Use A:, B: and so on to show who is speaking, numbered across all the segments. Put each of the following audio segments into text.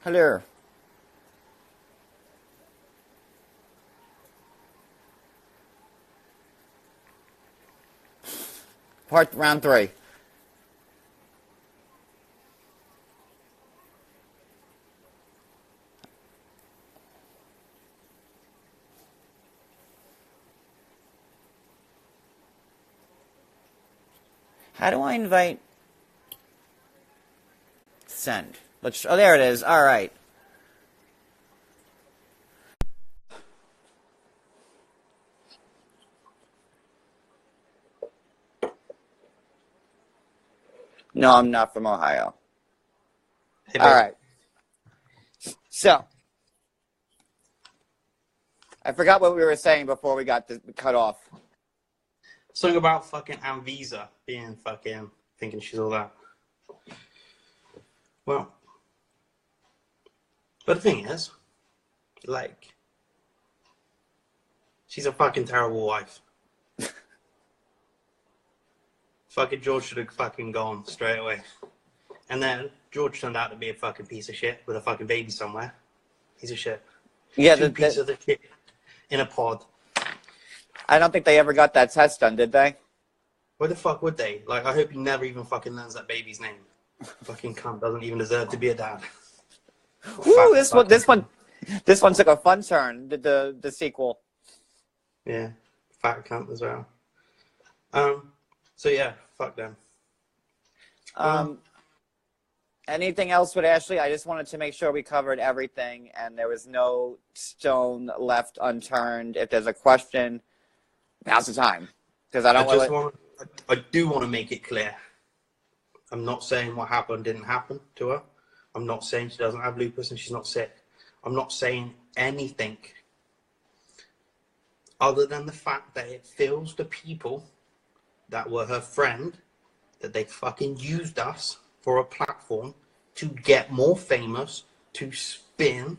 A: Hello. Round three. How do I invite? Send. Oh, there it is. All right. No, I'm not from Ohio.
B: Hey,
A: All
B: babe.
A: right. So, I forgot what we were saying before we got cut off.
B: Something about fucking Anvisa being fucking thinking she's all that. Well, but the thing is, like, she's a fucking terrible wife. Fucking George should have fucking gone straight away. And then George turned out to be a fucking piece of shit with a fucking baby somewhere. Piece of shit.
A: Yeah,
B: Two pieces of shit in a pod.
A: I don't think they ever got that test done, did they?
B: Where the fuck would they? Like, I hope he never even fucking learns that baby's name. Fucking cunt doesn't even deserve to be a dad.
A: Ooh, this one took a fun turn. The sequel.
B: Yeah, fat cunt as well. So yeah, fuck them.
A: Anything else with Ashley? I just wanted to make sure we covered everything and there was no stone left unturned. If there's a question, now's the time. Because
B: I do want to make it clear. I'm not saying what happened didn't happen to her. I'm not saying she doesn't have lupus and she's not sick. I'm not saying anything other than the fact that it feels the people that were her friend that they fucking used us for a platform to get more famous, to spin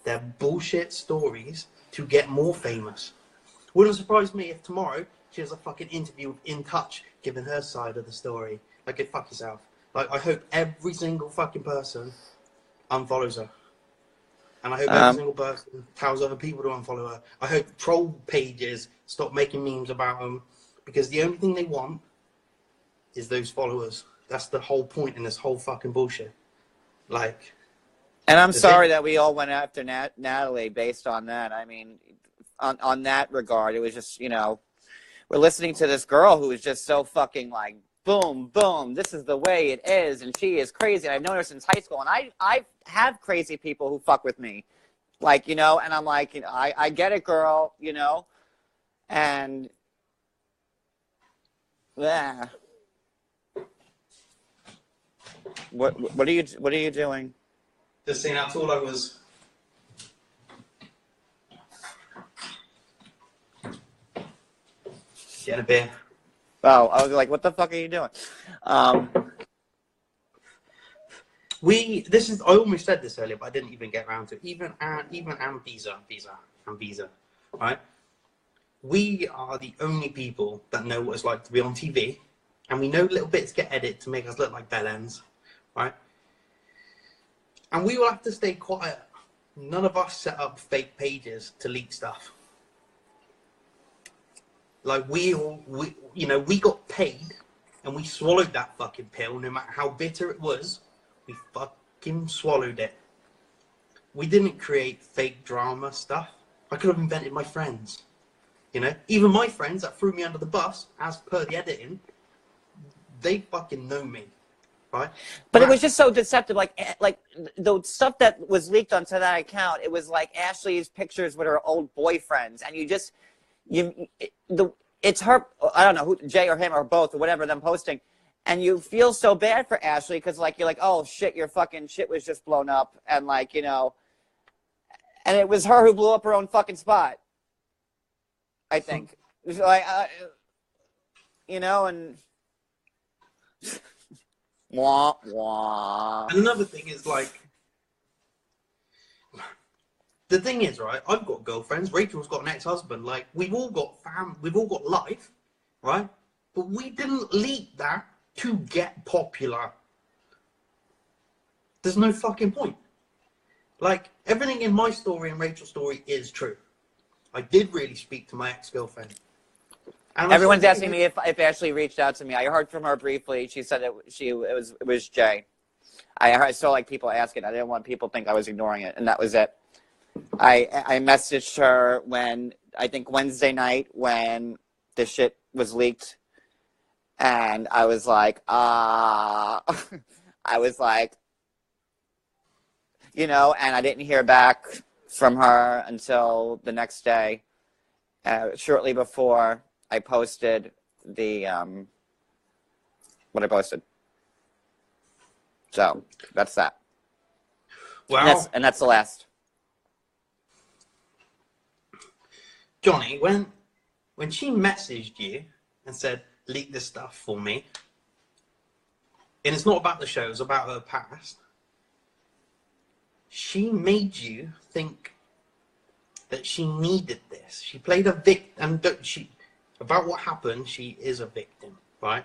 B: their bullshit stories to get more famous. Wouldn't surprise me if tomorrow she has a fucking interview with In Touch giving her side of the story. Like, go fuck yourself. Like, I hope every single fucking person unfollows her. And I hope every single person tells other people to unfollow her. I hope troll pages stop making memes about them. Because the only thing they want is those followers. That's the whole point in this whole fucking bullshit. Like...
A: And I'm sorry that we all went after Natalie based on that. I mean, on that regard, it was just, you know, we're listening to this girl who is just so fucking like, boom, boom, this is the way it is, and she is crazy. And I've known her since high school, and I have crazy people who fuck with me. Like, you know, and I'm like, you know, I get it, girl, you know, and... Yeah. What are you doing?
B: Just saying, that's all I was. Getting a beer.
A: Oh, I was like, what the fuck are you doing?
B: I almost said this earlier, but I didn't even get around to it. Even Anvisa, right? We are the only people that know what it's like to be on TV, and we know little bits get edited to make us look like bellends, right? And we will have to stay quiet. None of us set up fake pages to leak stuff. Like, we got paid and we swallowed that fucking pill. No matter how bitter it was, we fucking swallowed it. We didn't create fake drama stuff. I could have invented my friends. You know, even my friends that threw me under the bus, as per the editing, they fucking know me. Right?
A: But it was just so deceptive. Like the stuff that was leaked onto that account, it was like Ashley's pictures with her old boyfriends, and it's her. I don't know who, Jay or him or both or whatever, them posting, and you feel so bad for Ashley because like you're like, oh shit, your fucking shit was just blown up, and like, you know, and it was her who blew up her own fucking spot. I think it was like, you know, and. Wah, wah.
B: And another thing is, like, the thing is, right, I've got girlfriends, Rachel's got an ex-husband, like, we've all got we've all got life, right? But we didn't leak that to get popular. There's no fucking point. Like, everything in my story and Rachel's story is true. I did really speak to my ex-girlfriend. And
A: Everyone's asking me if Ashley reached out to me. I heard from her briefly. She said it was Jay. I saw like people asking. I didn't want people to think I was ignoring it, and that was it. I messaged her when I think Wednesday night when the shit was leaked, and I was like, I was like, and I didn't hear back from her until the next day, shortly before I posted what I posted. So that's that.
B: Well,
A: And that's the last.
B: Johnny, when she messaged you and said, leak this stuff for me, and it's not about the show, it's about her past, she made you think that she needed this. She played a victim, and about what happened, she is a victim, right?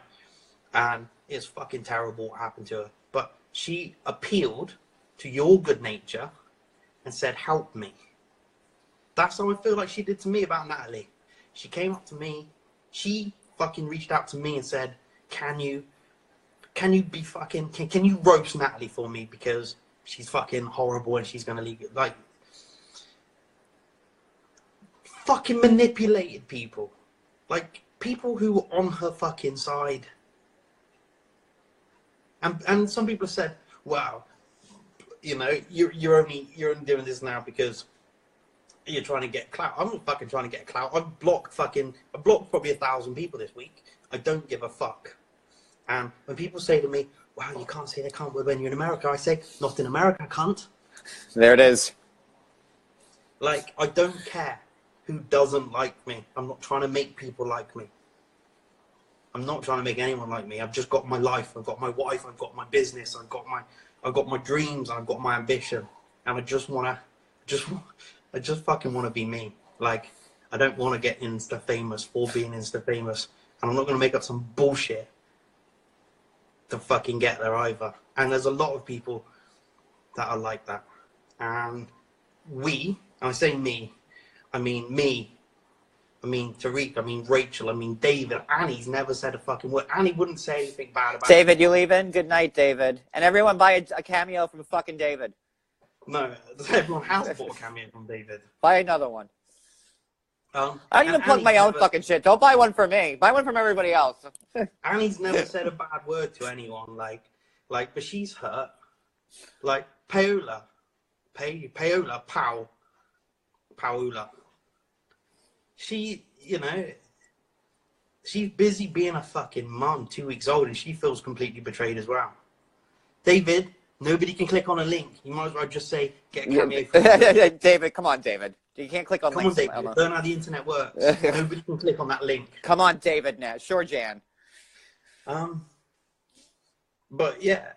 B: And it's fucking terrible what happened to her. But she appealed to your good nature and said, help me. That's how I feel like she did to me about Natalie. She came up to me, she fucking reached out to me and said, can you be fucking, can you roast Natalie for me because she's fucking horrible and she's gonna leave it. Like, fucking manipulated people. Like, people who were on her fucking side. And some people have said, wow, you're only doing this now because you're trying to get clout. I'm not fucking trying to get clout. I've blocked probably 1,000 people this week. I don't give a fuck. And when people say to me, wow, you can't say they can't when you're in America, I say, not in America, cunt.
A: There it is.
B: Like, I don't care who doesn't like me. I'm not trying to make people like me. I'm not trying to make anyone like me. I've just got my life. I've got my wife. I've got my business. I've got my dreams. I've got my ambition. And I just fucking want to be me. Like, I don't want to get Insta famous for being Insta famous. And I'm not going to make up some bullshit to fucking get there either. And there's a lot of people that are like that. And I say me, I mean Tariq, I mean Rachel, I mean David. Annie's never said a fucking word. Annie wouldn't say anything bad about
A: David, you leaving? Good night, David. And everyone buy a cameo from fucking David.
B: No, everyone has bought a cameo from David.
A: Buy another one.
B: I
A: don't even plug my own fucking shit. Don't buy one for me. Buy one from everybody else.
B: Annie's never said a bad word to anyone. But she's hurt. Like Paola, she, she's busy being a fucking mum, 2 weeks old, and she feels completely betrayed as well. David, nobody can click on a link. You might as well just say, get a cameo.
A: David, come on, David. You can't click on links.
B: Come on, David. Learn how the internet works. Nobody can click on that link.
A: Come on, David. Now, sure, Jan.
B: But yeah,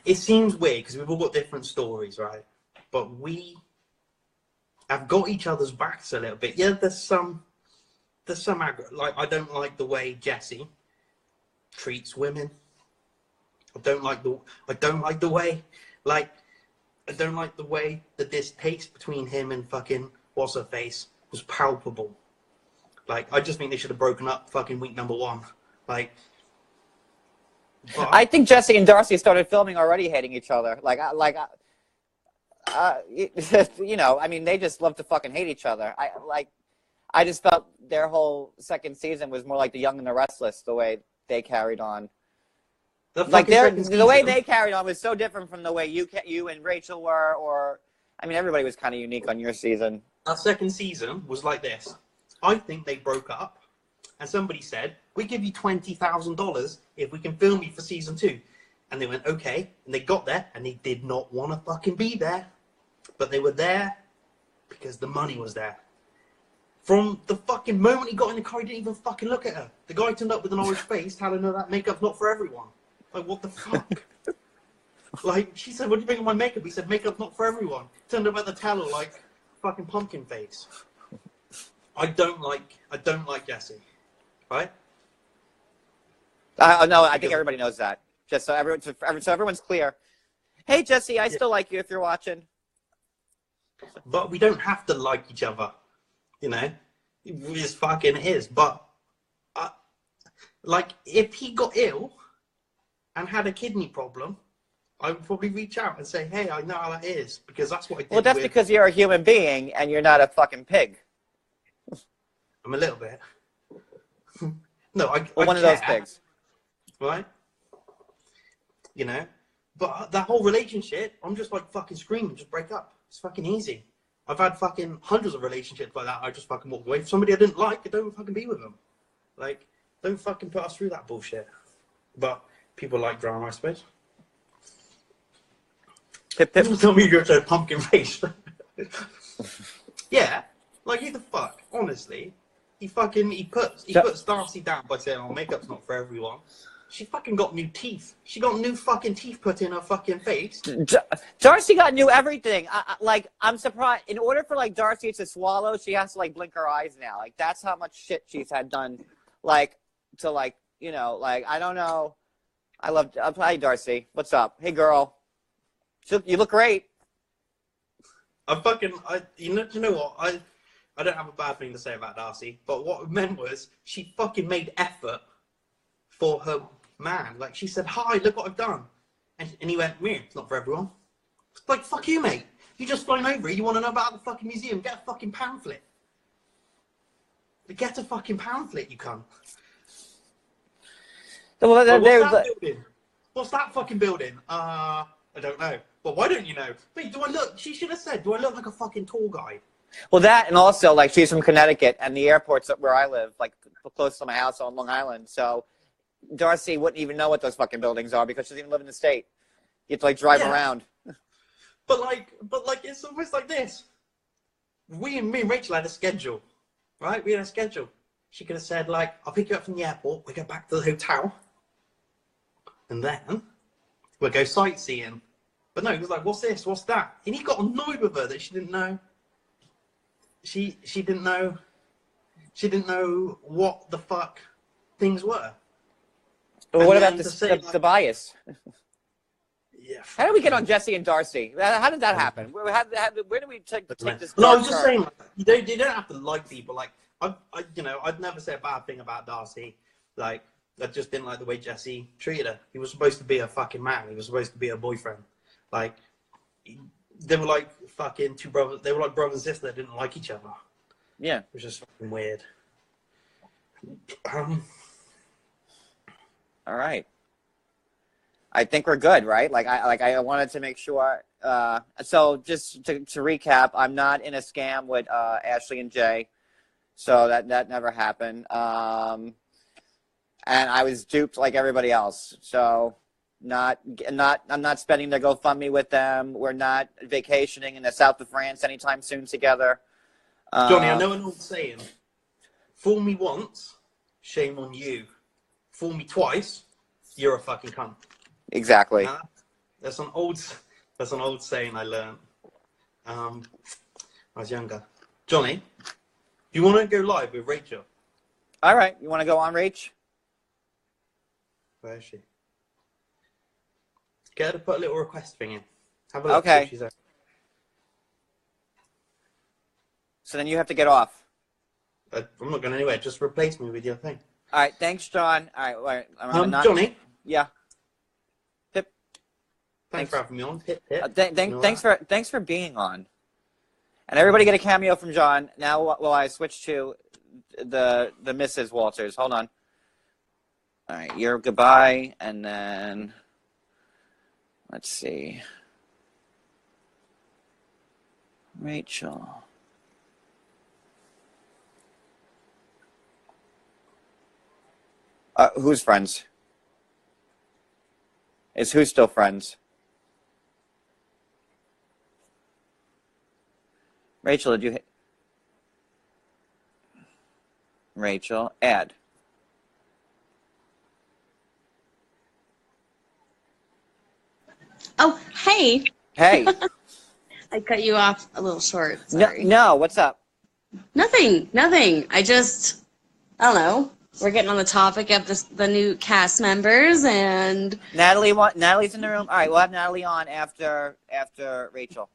B: it seems weird because we've all got different stories, right? But we have got each other's backs a little bit. Yeah, there's some like, I don't like the way Jesse treats women. I don't like the way the distaste between him and fucking what's her face was palpable. Like, I just think they should have broken up fucking week number 1. Like,
A: I think Jesse and Darcy started filming already hating each other. I mean, they just love to fucking hate each other. I just felt their whole second season was more like The Young and the Restless, the way they carried on. The way they carried on was so different from the way you and Rachel were, or, I mean, everybody was kind of unique on your season.
B: Our second season was like this. I think they broke up, and somebody said, we give you $20,000 if we can film you for season 2. And they went, okay. And they got there, and they did not want to fucking be there. But they were there because the money was there. From the fucking moment he got in the car, he didn't even fucking look at her. The guy turned up with an orange face, telling her that makeup's not for everyone. Like, what the fuck? Like, she said, what do you think of my makeup? He said, makeup's not for everyone. Turned up at the teller like fucking pumpkin face. I don't like Jesse. Right?
A: No, I think everybody knows that. Just so everyone's clear. Hey, Jesse, I
B: Yeah.
A: still like you if you're watching.
B: But we don't have to like each other, you know. It just fucking is. But like, if he got ill and had a kidney problem, I would probably reach out and say, "Hey, I know how that is," because that's what I did.
A: Well, that's because you're a human being and you're not a fucking pig.
B: I'm a little bit. No, I
A: Well, one
B: care,
A: of those pigs.
B: right? You know, but that whole relationship, I'm just like fucking screaming, just break up. It's fucking easy. I've had fucking hundreds of relationships like that. I just fucking walk away. If somebody I didn't like, I don't fucking be with them. Like, don't fucking put us through that bullshit. But people like drama, I suppose.
A: Pip, pip.
B: People tell me you're a pumpkin face. Yeah, like who the fuck? Honestly, he puts Darcy down by saying, "Oh, makeup's not for everyone." She fucking got new teeth. She got new fucking teeth put in her fucking face.
A: Darcy got new everything. I'm surprised. In order for like Darcy to swallow, she has to like blink her eyes now. Like that's how much shit she's had done. Like to like like I don't know. Hi Darcy. What's up? Hey girl. You look great.
B: You know what? I don't have a bad thing to say about Darcy, but what I meant was she fucking made effort for her man. Like she said, "Hi, look what I've done," and he went, "It's not for everyone." Like, fuck you, mate. You just flown over it. You want to know about the fucking museum? Get a fucking pamphlet. Get a fucking pamphlet, you cunt.
A: Well,
B: What's that building? What's that fucking building? I don't know. But why don't you know? Wait, she should have said, do I look like a fucking tour guide?
A: Well, that, and also, like, she's from Connecticut, and the airport's where I live, like, close to my house on Long Island. So Darcy wouldn't even know what those fucking buildings are because she doesn't even live in the state. You have to, like, drive around.
B: But it's almost like this. Me and Rachel had a schedule, right? We had a schedule. She could have said, like, "I'll pick you up from the airport. We go back to the hotel, and then we'll go sightseeing." But no, he was like, "What's this? What's that?" And he got annoyed with her that she didn't know. She didn't know. She didn't know what the fuck things were.
A: Well, what about the bias?
B: Yeah.
A: How did we get on Jesse and Darcy? How did that happen? Where did we take this?
B: No, I was just saying, like, you don't have to like people. Like, I'd never say a bad thing about Darcy. Like, I just didn't like the way Jesse treated her. He was supposed to be a fucking man. He was supposed to be a boyfriend. Like, they were like fucking two brothers. They were like brother and sister that didn't like each other.
A: Yeah.
B: It was just fucking weird.
A: All right. I think we're good, right? I wanted to make sure. So just to recap, I'm not in a scam with Ashley and Jay, so that never happened. And I was duped like everybody else. So I'm not spending their GoFundMe with them. We're not vacationing in the south of France anytime soon together.
B: Johnny, I know an old saying: "Fool me once, shame on you. Fool me twice, you're a fucking cunt."
A: Exactly.
B: That's an old saying I learned. I was younger. Johnny, do you want to go live with Rachel?
A: All right. You want to go on, Rach?
B: Where is she? Get her to put a little request thing in. Have a look.
A: Okay.
B: She's there.
A: So then you have to get off.
B: I'm not going anywhere. Just replace me with your thing.
A: All right. Thanks, John. All right.
B: Johnny.
A: Yeah.
B: Thanks for having me on. Hip, hip.
A: Thanks for being on. And everybody get a cameo from John. Now, while I switch to the Mrs. Walters. Hold on. All right, your goodbye, and then let's see, Rachel. Who's friends? Is who still friends? Rachel, did you hit? Rachel, add.
C: Oh, hey.
A: Hey.
C: I cut you off a little short. Sorry.
A: No, what's up?
C: Nothing. I don't know. we're getting on the topic of the new cast members, and
A: Natalie's in the room. All right, we'll have Natalie on after Rachel.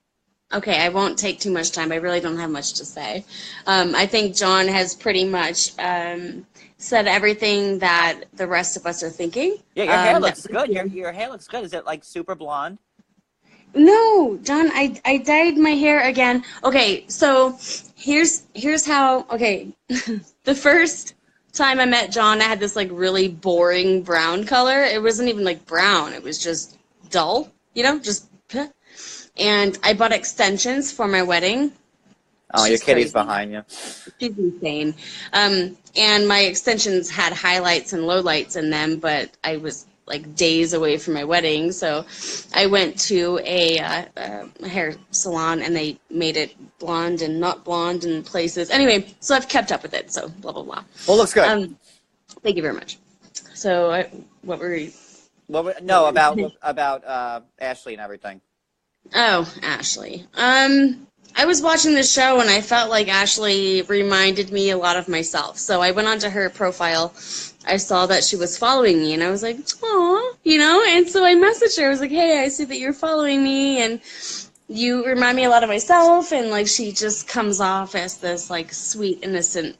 C: okay, I won't take too much time. I really don't have much to say. I think John has pretty much said everything that the rest of us are thinking.
A: Yeah, your hair looks good. Your hair looks good. Is it like super blonde?
C: No, John, I dyed my hair again. Okay, so here's how, okay, the first time I met John, I had this like really boring brown color. It wasn't even like brown. It was just dull, just, and I bought extensions for my wedding.
A: Oh, your kitty's behind you.
C: She's insane. And my extensions had highlights and lowlights in them, but I was like days away from my wedding, so I went to a hair salon and they made it blonde and not blonde in places. Anyway, so I've kept up with it, so blah blah blah.
A: Well, looks good.
C: Thank you very much. So what were we?
A: About Ashley and everything.
C: Oh, Ashley. I was watching this show and I felt like Ashley reminded me a lot of myself. So I went onto her profile. I saw that she was following me and I was like, "Aw," and so I messaged her. I was like, "Hey, I see that you're following me and you remind me a lot of myself." And like, she just comes off as this like sweet, innocent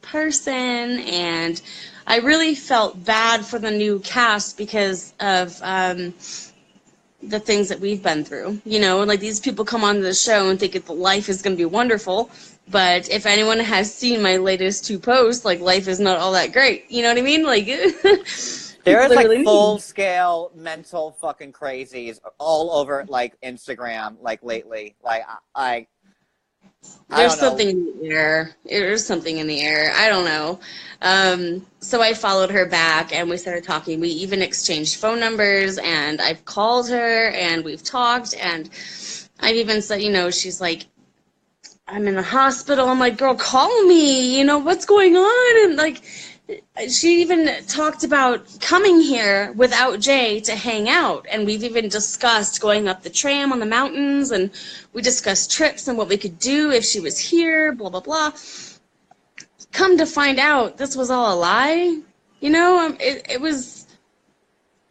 C: person. And I really felt bad for the new cast because of the things that we've been through, like these people come on the show and think life is going to be wonderful. But if anyone has seen my latest 2 posts, like life is not all that great. You know what I mean? Like
A: there is like full scale mental fucking crazies all over like Instagram, like lately. Like
C: there's something in the air. There's something in the air. I don't know. So I followed her back and we started talking. We even exchanged phone numbers and I've called her and we've talked and I've even said, she's like, "I'm in the hospital." I'm like, "Girl, call me, what's going on?" And like, she even talked about coming here without Jay to hang out. And we've even discussed going up the tram on the mountains and we discussed trips and what we could do if she was here, blah, blah, blah. Come to find out, this was all a lie. It was,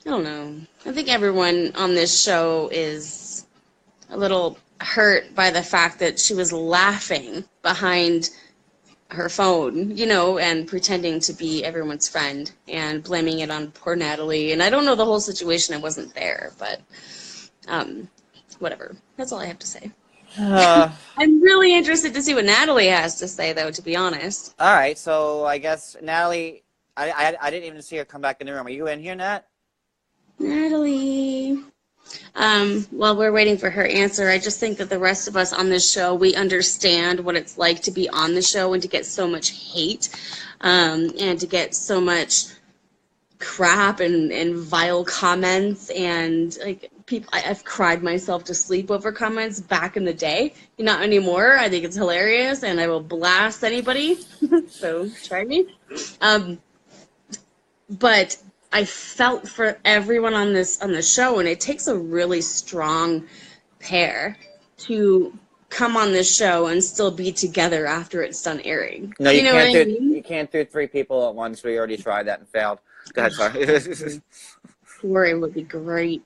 C: I don't know. I think everyone on this show is a little hurt by the fact that she was laughing behind her phone, and pretending to be everyone's friend and blaming it on poor Natalie. And I don't know the whole situation. I wasn't there, but whatever. That's all I have to say. I'm really interested to see what Natalie has to say, though, to be honest.
A: All right, so I guess Natalie, I didn't even see her come back in the room. Are you in here, Nat?
C: Natalie. While we're waiting for her answer, I just think that the rest of us on this show, we understand what it's like to be on the show and to get so much hate, and to get so much crap and vile comments and like people. I've cried myself to sleep over comments back in the day. Not anymore. I think it's hilarious and I will blast anybody. So try me. But I felt for everyone on the show, and it takes a really strong pair to come on this show and still be together after it's done airing.
A: No, you can't do 3 people at once. We already tried that and failed. Go ahead, sorry.
C: Story would be great.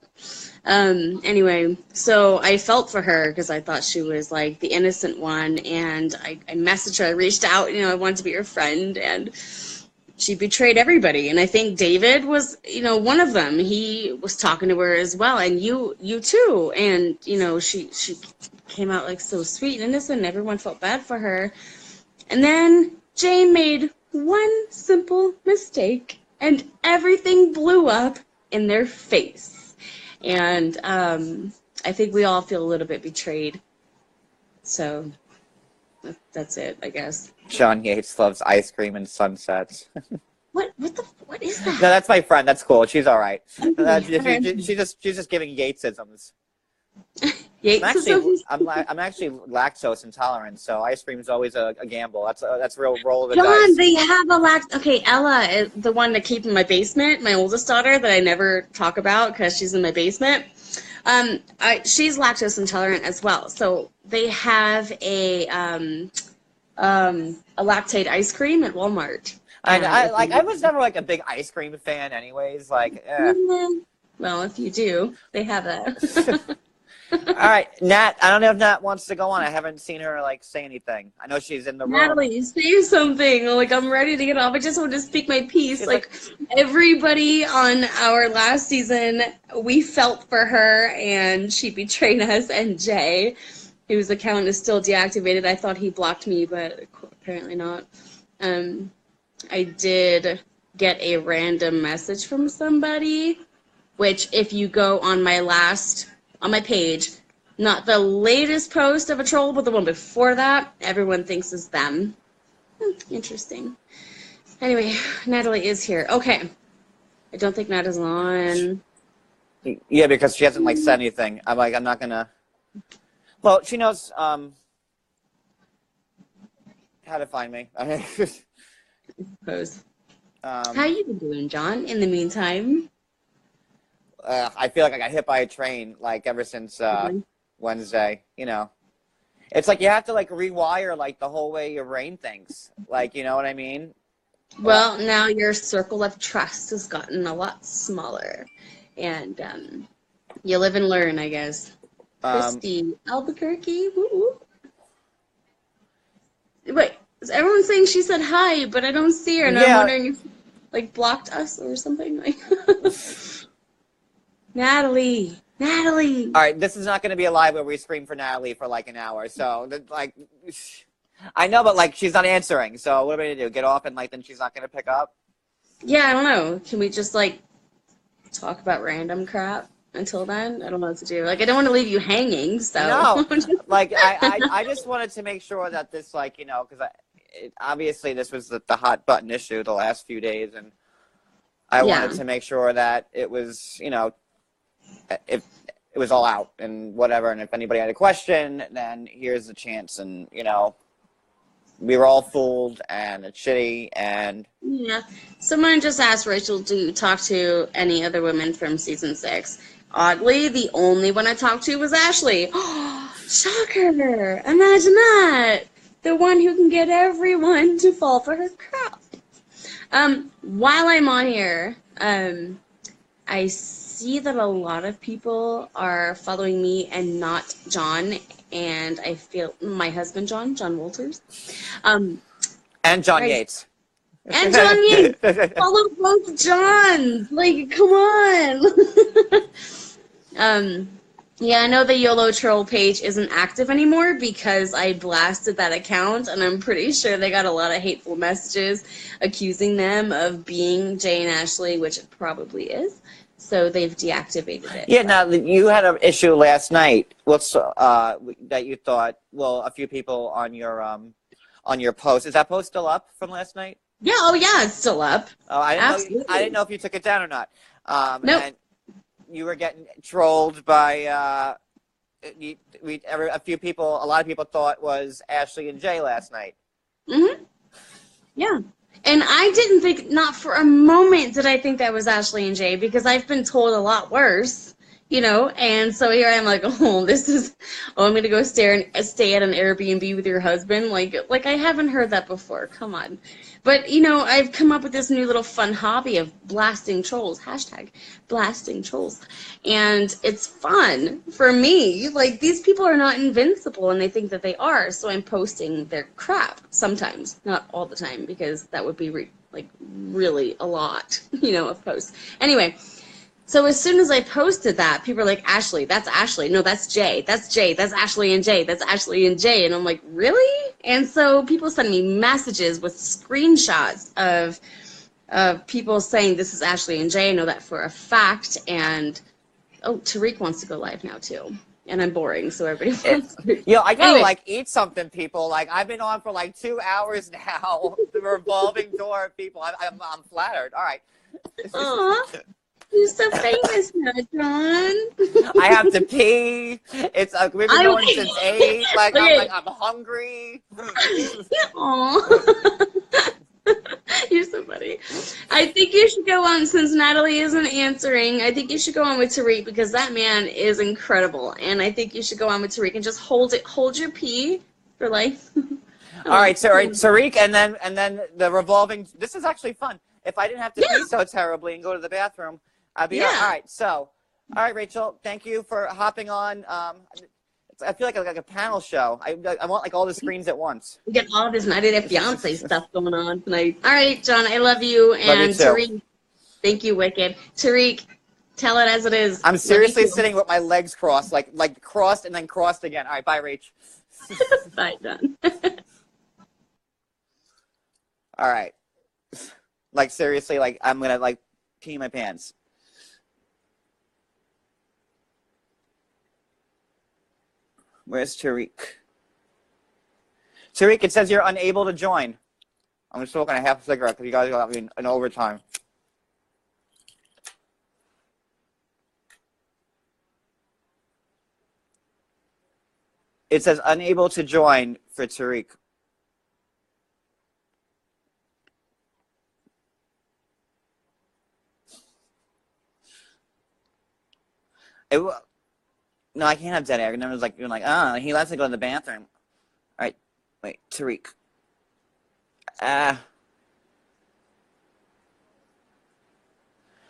C: Anyway, so I felt for her because I thought she was like the innocent one, and I messaged her. I reached out, I wanted to be her friend, and she betrayed everybody. And I think David was, one of them. He was talking to her as well, and you too. And she came out like so sweet and innocent, and everyone felt bad for her. And then Jay made one simple mistake, and everything blew up in their face. And I think we all feel a little bit betrayed. So that's it, I guess.
A: John Yates loves ice cream and sunsets.
C: What is that?
A: No, that's my friend. That's cool. She's all right. She's just giving Yatesisms. I'm actually lactose intolerant, so ice cream is always a gamble. That's a real roll of the dice.
C: John, they have a Okay, Ella is the one to keep in my basement. My oldest daughter that I never talk about because she's in my basement. She's lactose intolerant as well. So they have a lactate ice cream at Walmart.
A: And
C: And
A: I was never like a big ice cream fan, anyways. Like,
C: well, if you do, they have that.
A: All right, Nat. I don't know if Nat wants to go on. I haven't seen her like say anything. I know she's in the room.
C: Natalie, say something. Like, I'm ready to get off. I just want to speak my piece.
A: She's
C: Like, everybody on our last season, we felt for her, and she betrayed us. And Jay, whose account is still deactivated, I thought he blocked me, but apparently not. I did get a random message from somebody, which if you go on my page, not the latest post of a troll, but the one before that, everyone thinks is them. Interesting. Anyway, Natalie is here. Okay. I don't think Nat is on.
A: Yeah, because she hasn't like said anything. I'm like, I'm not gonna. Well, she knows how to find me.
C: Suppose. How you been doing, John? In the meantime.
A: I feel like I got hit by a train like ever since Wednesday. You know, it's like you have to like rewire like the whole way your brain thinks. Like, you know what I mean?
C: Well, now your circle of trust has gotten a lot smaller, and you live and learn, I guess. Christy Albuquerque. Woo-woo. Wait, is everyone saying she said hi, but I don't see her, and I'm wondering if like blocked us or something like. Natalie. All
A: right, this is not going to be a live where we scream for Natalie for like an hour. So, like, I know, but like, she's not answering. So, what are we going to do? Get off and like, then she's not going to pick up?
C: Yeah, I don't know. Can we just like talk about random crap until then? I don't know what to do. Like, I don't want to leave you hanging. So,
A: no, like, I just wanted to make sure that this, like, you know, because obviously this was the hot button issue the last few days, and I wanted to make sure that it was, you know, if it was all out and whatever, and if anybody had a question, then here's the chance. And you know, we were all fooled, and it's shitty. And
C: yeah, someone just asked Rachel to talk to any other women from season 6. Oddly, the only one I talked to was Ashley. Oh, shocker! Imagine that. The one who can get everyone to fall for her crap. While I'm on here, I see that a lot of people are following me and not John, and I feel my husband John Walters,
A: and John Yates.
C: And John Yates. Follow both Johns. Like, come on. Yeah, I know the YOLO troll page isn't active anymore because I blasted that account, and I'm pretty sure they got a lot of hateful messages accusing them of being Jay and Ashley, which it probably is. So they've deactivated it.
A: Yeah, now you had an issue last night. What's that you thought? Well, a few people on your post. Is that post still up from last night?
C: Yeah. Oh, yeah. It's still up.
A: Oh, I didn't know if you took it down or not. Nope. And you were getting trolled by a few people. A lot of people thought it was Ashley and Jay last night.
C: Mhm. Yeah. And I didn't think, not for a moment did I think that was Ashley and Jay, because I've been told a lot worse, you know, and so here I am like, oh, I'm going to go stay at an Airbnb with your husband. Like I haven't heard that before. Come on. But, you know, I've come up with this new little fun hobby of blasting trolls, #blasting trolls. And it's fun for me. Like, these people are not invincible, and they think that they are. So I'm posting their crap sometimes, not all the time, because that would be really a lot, you know, of posts. Anyway, so as soon as I posted that, people are like, Ashley, that's Ashley. No, that's Jay. That's Jay. That's Ashley and Jay. That's Ashley and Jay. And I'm like, really? And so people send me messages with screenshots of people saying this is Ashley and Jay. I know that for a fact. And, oh, Tariq wants to go live now, too. And I'm boring, so everybody wants to.
A: Yo, I gotta, eat something, people. Like, I've been on for, 2 hours now. The revolving door of people. I'm flattered. All right.
C: Aww. You're so famous now, John.
A: I have to pee. We've been going since 8. I'm hungry.
C: Aww. You're so funny. I think you should go on, since Natalie isn't answering, I think you should go on with Tariq, because that man is incredible. And I think you should go on with Tariq and just hold your pee for life.
A: All right, so all right, Tariq, and then the revolving. This is actually fun. If I didn't have to pee so terribly and go to the bathroom, I'd be all right. So, all right, Rachel, thank you for hopping on. I feel like a panel show. I want like all the screens at once.
C: We get all this 90 Day Fiance stuff going on tonight. All right, John, I love you. And
A: love you too.
C: Tariq, thank you, Wicked. Tariq, tell it as it is.
A: I'm seriously sitting with my legs crossed, like crossed and then crossed again. All right, bye, Rach.
C: Bye, John.
A: All right. Like seriously, like I'm gonna like pee my pants. Where's Tariq? Tariq, it says you're unable to join. I'm just smoking a half a cigarette because you guys got me in overtime. It says unable to join for Tariq. No, I can't have dead air. And then it was like, you're like, he lets me go to the bathroom. All right, wait, Tariq.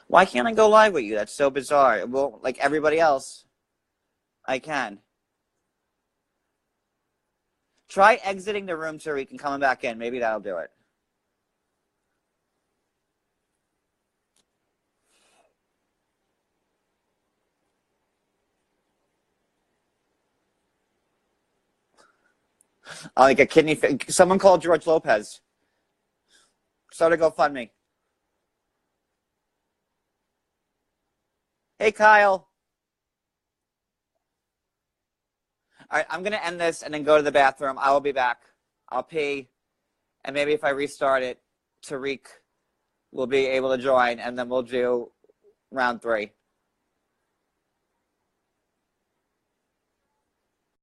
A: Why can't I go live with you? That's so bizarre. Well, like everybody else, I can. Try exiting the room, Tariq, and coming back in. Maybe that'll do it. Like a kidney. Someone called George Lopez. So to GoFundMe. Hey, Kyle. All right, I'm going to end this and then go to the bathroom. I will be back. I'll pee. And maybe if I restart it, Tariq will be able to join, and then we'll do round 3.